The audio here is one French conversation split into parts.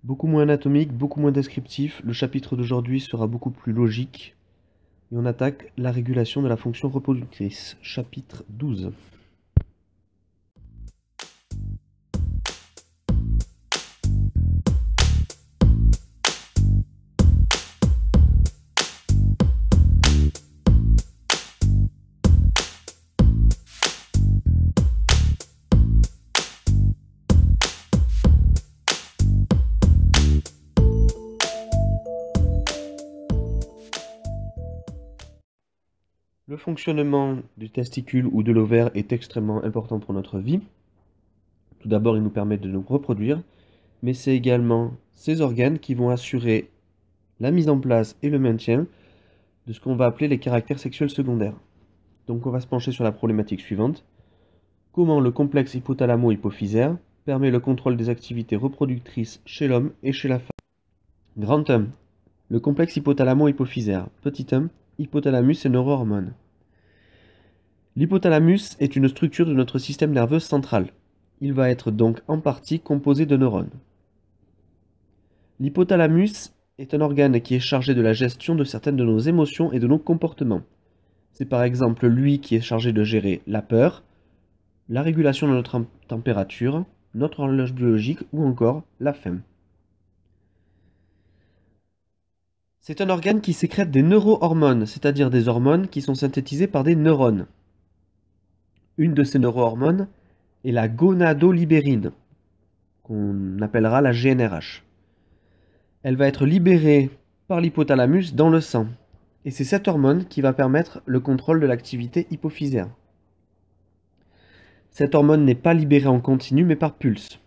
Beaucoup moins anatomique, beaucoup moins descriptif. Le chapitre d'aujourd'hui sera beaucoup plus logique. Et on attaque la régulation de la fonction reproductrice. Chapitre 12. Le fonctionnement du testicule ou de l'ovaire est extrêmement important pour notre vie. Tout d'abord, il nous permet de nous reproduire, mais c'est également ces organes qui vont assurer la mise en place et le maintien de ce qu'on va appeler les caractères sexuels secondaires. Donc on va se pencher sur la problématique suivante. Comment le complexe hypothalamo-hypophysaire permet le contrôle des activités reproductrices chez l'homme et chez la femme. Grand 1. Le complexe hypothalamo-hypophysaire. Petit 1. Hypothalamus et neurohormones. L'hypothalamus est une structure de notre système nerveux central. Il va être donc en partie composé de neurones. L'hypothalamus est un organe qui est chargé de la gestion de certaines de nos émotions et de nos comportements. C'est par exemple lui qui est chargé de gérer la peur, la régulation de notre température, notre horloge biologique ou encore la faim. C'est un organe qui sécrète des neurohormones, c'est-à-dire des hormones qui sont synthétisées par des neurones. Une de ces neurohormones est la gonadolibérine, qu'on appellera la GnRH. Elle va être libérée par l'hypothalamus dans le sang, et c'est cette hormone qui va permettre le contrôle de l'activité hypophysaire. Cette hormone n'est pas libérée en continu, mais par pulse.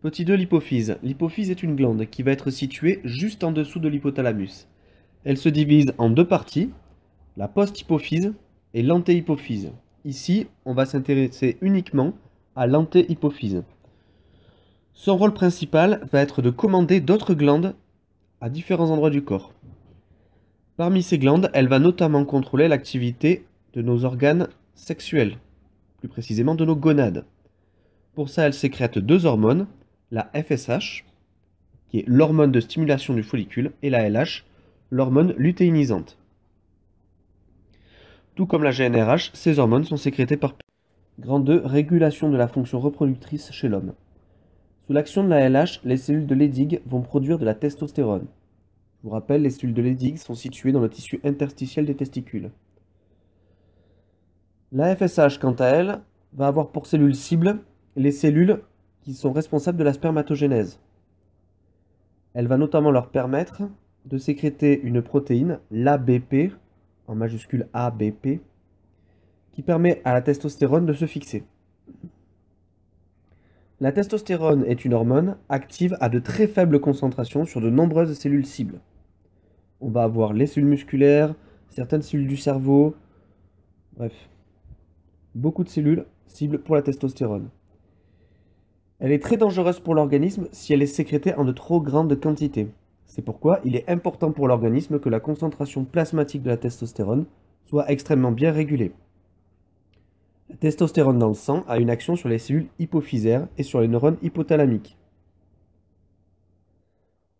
Petit 2, l'hypophyse. L'hypophyse est une glande qui va être située juste en dessous de l'hypothalamus. Elle se divise en deux parties, la post-hypophyse et l'antéhypophyse. Ici, on va s'intéresser uniquement à l'antéhypophyse. Son rôle principal va être de commander d'autres glandes à différents endroits du corps. Parmi ces glandes, elle va notamment contrôler l'activité de nos organes sexuels, plus précisément de nos gonades. Pour ça, elle sécrète deux hormones, la FSH, qui est l'hormone de stimulation du follicule, et la LH, l'hormone lutéinisante. Tout comme la GnRH, ces hormones sont sécrétées par Grand 2, régulation de la fonction reproductrice chez l'homme. Sous l'action de la LH, les cellules de Leydig vont produire de la testostérone. Je vous rappelle, les cellules de Leydig sont situées dans le tissu interstitiel des testicules. La FSH, quant à elle, va avoir pour cellules cibles les cellules qui sont responsables de la spermatogénèse. Elle va notamment leur permettre de sécréter une protéine, l'ABP, en majuscule ABP, qui permet à la testostérone de se fixer. La testostérone est une hormone active à de très faibles concentrations sur de nombreuses cellules cibles. On va avoir les cellules musculaires, certaines cellules du cerveau, bref, beaucoup de cellules cibles pour la testostérone. Elle est très dangereuse pour l'organisme si elle est sécrétée en de trop grandes quantités. C'est pourquoi il est important pour l'organisme que la concentration plasmatique de la testostérone soit extrêmement bien régulée. La testostérone dans le sang a une action sur les cellules hypophysaires et sur les neurones hypothalamiques.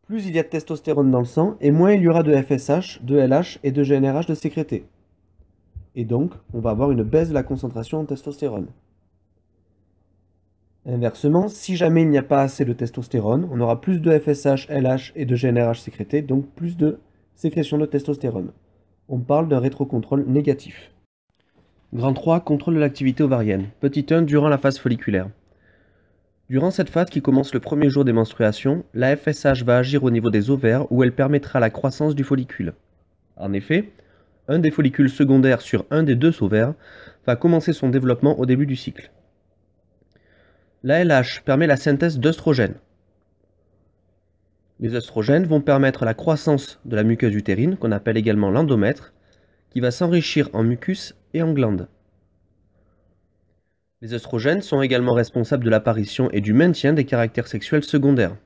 Plus il y a de testostérone dans le sang, et moins il y aura de FSH, de LH et de GnRH de sécrétés. Et donc, on va avoir une baisse de la concentration en testostérone. Inversement, si jamais il n'y a pas assez de testostérone, on aura plus de FSH, LH et de GnRH sécrétés, donc plus de sécrétion de testostérone. On parle d'un rétrocontrôle négatif. Grand 3, contrôle de l'activité ovarienne. Petit 1, durant la phase folliculaire. Durant cette phase qui commence le premier jour des menstruations, la FSH va agir au niveau des ovaires où elle permettra la croissance du follicule. En effet, un des follicules secondaires sur un des deux ovaires va commencer son développement au début du cycle. La LH permet la synthèse d'œstrogènes. Les œstrogènes vont permettre la croissance de la muqueuse utérine, qu'on appelle également l'endomètre, qui va s'enrichir en mucus et en glandes. Les œstrogènes sont également responsables de l'apparition et du maintien des caractères sexuels secondaires.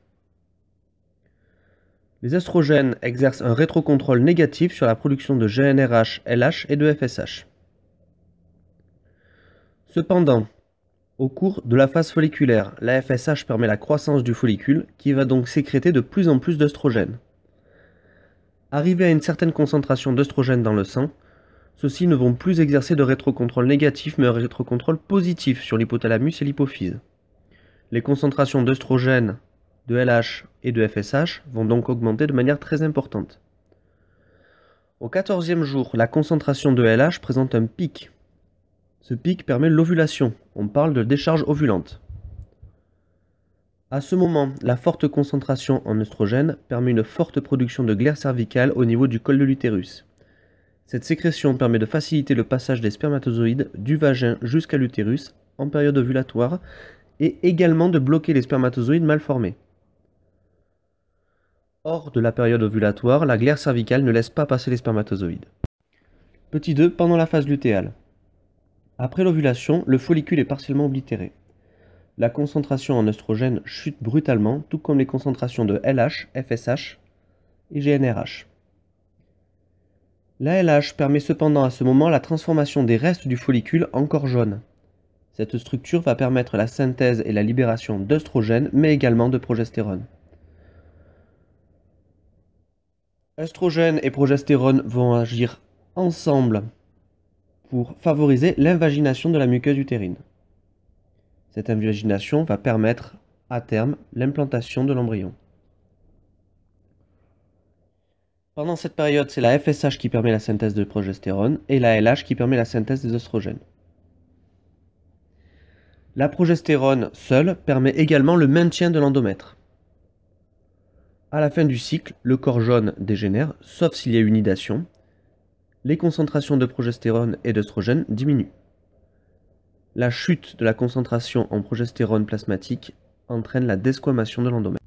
Les œstrogènes exercent un rétrocontrôle négatif sur la production de GnRH, LH et de FSH. Cependant, Au cours de la phase folliculaire, la FSH permet la croissance du follicule qui va donc sécréter de plus en plus d'œstrogène. Arrivé à une certaine concentration d'œstrogène dans le sang, ceux-ci ne vont plus exercer de rétrocontrôle négatif mais un rétrocontrôle positif sur l'hypothalamus et l'hypophyse. Les concentrations d'œstrogène, de LH et de FSH vont donc augmenter de manière très importante. Au 14e jour, la concentration de LH présente un pic. Ce pic permet l'ovulation, on parle de décharge ovulante. À ce moment, la forte concentration en œstrogène permet une forte production de glaire cervicale au niveau du col de l'utérus. Cette sécrétion permet de faciliter le passage des spermatozoïdes du vagin jusqu'à l'utérus en période ovulatoire et également de bloquer les spermatozoïdes mal formés. Hors de la période ovulatoire, la glaire cervicale ne laisse pas passer les spermatozoïdes. Petit 2, pendant la phase lutéale. Après l'ovulation, le follicule est partiellement oblitéré. La concentration en œstrogène chute brutalement, tout comme les concentrations de LH, FSH et GnRH. La LH permet cependant à ce moment la transformation des restes du follicule en corps jaune. Cette structure va permettre la synthèse et la libération d'œstrogène, mais également de progestérone. Œstrogène et progestérone vont agir ensemble pour favoriser l'invagination de la muqueuse utérine. Cette invagination va permettre à terme l'implantation de l'embryon. Pendant cette période, c'est la FSH qui permet la synthèse de progestérone et la LH qui permet la synthèse des œstrogènes. La progestérone seule permet également le maintien de l'endomètre. À la fin du cycle, le corps jaune dégénère, sauf s'il y a une nidation. Les concentrations de progestérone et d'œstrogène diminuent. La chute de la concentration en progestérone plasmatique entraîne la desquamation de l'endomètre.